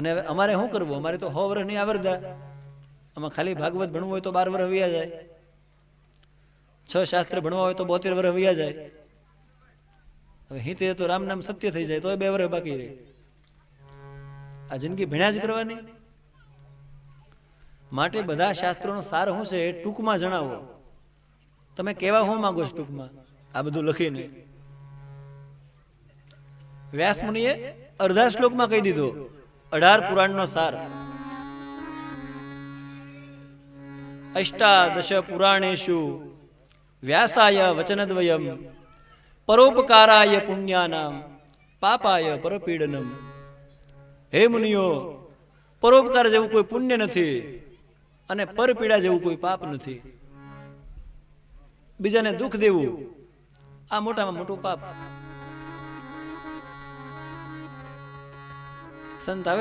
અને હવે અમારે શું કરવું? અમારે તો 100 વર્ષ નહીં આવરદા. આમાં ખાલી ભાગવત ભણવું હોય તો 12 વર્ષ વયા જાય, 6 શાસ્ત્ર ભણવા હોય તો 72 વર્ષ વયા જાય. હવે હિતે તો રામ નામ સત્ય થઈ જાય તો 2 વર્ષ બાકી રહે. આ જિંદગી ભણ્યા જ કરવાની. માટે બધા શાસ્ત્રોનો સાર શું છે એ ટૂંકમાં જણાવો. તમે કેવા શું માંગો છો ટૂંકમાં આ બધું લખીને? વ્યાસ મુનિએ અડધા શ્લોકમાં કહી દીધો 18 પુરાણનો સાર. અષ્ટાદશ પુરાણેષુ વ્યાસાય વચનદ્વયમ પરોપકારાય પુણ્યાનામ પાપાય પરપીડનમ. હે મુનિઓ, પરોપકાર જેવું કોઈ પુણ્ય નથી અને પરપીડા જેવું કોઈ પાપ નથી. બીજાને દુઃખ દેવું આ મોટામાં મોટું પાપ. સંત આવે